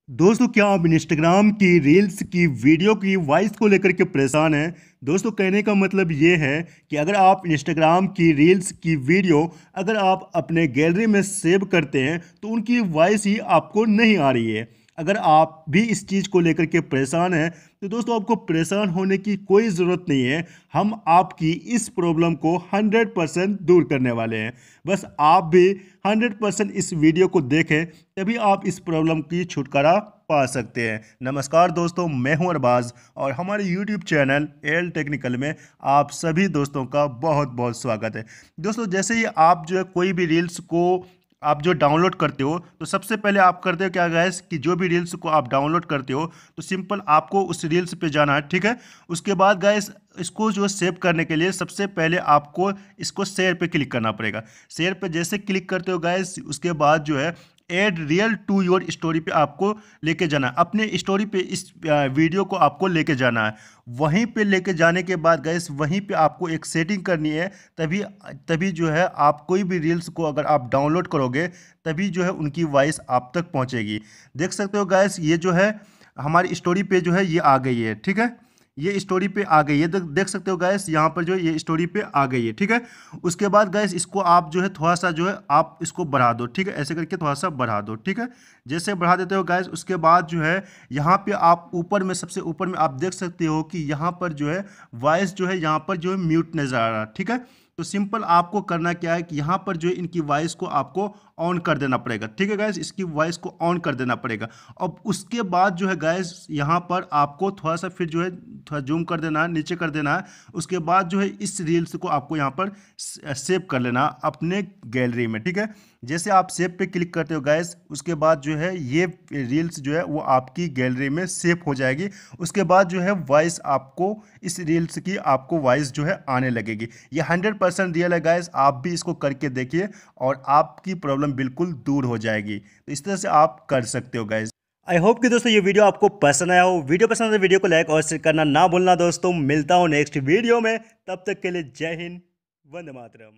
दोस्तों, क्या आप इंस्टाग्राम की रील्स की वीडियो की वॉइस को लेकर के परेशान हैं? दोस्तों, कहने का मतलब ये है कि अगर आप इंस्टाग्राम की रील्स की वीडियो अगर आप अपने गैलरी में सेव करते हैं तो उनकी वॉइस ही आपको नहीं आ रही है। अगर आप भी इस चीज़ को लेकर के परेशान हैं तो दोस्तों, आपको परेशान होने की कोई ज़रूरत नहीं है। हम आपकी इस प्रॉब्लम को 100% दूर करने वाले हैं। बस आप भी 100% इस वीडियो को देखें, तभी आप इस प्रॉब्लम की छुटकारा पा सकते हैं। नमस्कार दोस्तों, मैं हूं अरबाज और हमारे YouTube चैनल एल टेक्निकल में आप सभी दोस्तों का बहुत बहुत स्वागत है। दोस्तों, जैसे ही आप जो है कोई भी रील्स को आप जो डाउनलोड करते हो तो सबसे पहले आप करते हो क्या गाइस कि जो भी रील्स को आप डाउनलोड करते हो तो सिंपल आपको उस रील्स पे जाना है, ठीक है। उसके बाद गाइस इसको जो सेव करने के लिए सबसे पहले आपको इसको शेयर पे क्लिक करना पड़ेगा। शेयर पे जैसे क्लिक करते हो गाइस, उसके बाद जो है add reel to your story पे आपको लेके जाना है। अपने स्टोरी पे इस वीडियो को आपको लेके जाना है। वहीं पे लेके जाने के बाद गाइस वहीं पे आपको एक सेटिंग करनी है। तभी तभी जो है आप कोई भी रील्स को अगर आप डाउनलोड करोगे तभी जो है उनकी वॉइस आप तक पहुंचेगी। देख सकते हो गाइस, ये जो है हमारी स्टोरी पे जो है ये आ गई है, ठीक है। ये स्टोरी पे आ गई है, देख सकते हो गैस, यहाँ पर जो है ये स्टोरी पे आ गई है, ठीक है। उसके बाद गैस इसको आप जो है थोड़ा सा जो है आप इसको बढ़ा दो, ठीक है। ऐसे करके थोड़ा सा बढ़ा दो, ठीक है। जैसे बढ़ा देते हो गैस, उसके बाद जो है यहाँ पे आप ऊपर में सबसे ऊपर में आप देख सकते हो कि यहाँ पर जो है वॉइस जो है यहाँ पर जो है म्यूट नजर आ रहा है, ठीक है। तो सिंपल आपको करना क्या है कि यहाँ पर जो है इनकी वॉइस को आपको ऑन कर देना पड़ेगा, ठीक है गैस। इसकी वॉइस को ऑन कर देना पड़ेगा। अब उसके बाद जो है गैस यहाँ पर आपको थोड़ा सा फिर जो है थोड़ा जूम कर देना है, नीचे कर देना है। उसके बाद जो है इस रील्स को आपको यहाँ पर सेव कर लेना अपने गैलरी में, ठीक है। जैसे आप सेव पे क्लिक करते हो गैस, उसके बाद जो है ये रील्स जो है वो आपकी गैलरी में सेव हो जाएगी। उसके बाद जो है वॉइस आपको इस रील्स की आपको वॉइस जो है आने लगेगी। ये 100% रियल है गैस, आप भी इसको करके देखिए और आपकी प्रॉब्लम बिल्कुल दूर हो जाएगी। तो इस तरह से आप कर सकते हो गैस। आई होप कि दोस्तों ये वीडियो आपको पसंद आया हो। वीडियो पसंद आए तो वीडियो को लाइक और शेयर करना ना भूलना दोस्तों। मिलता हूं नेक्स्ट वीडियो में, तब तक के लिए जय हिंद, वंदे मातरम।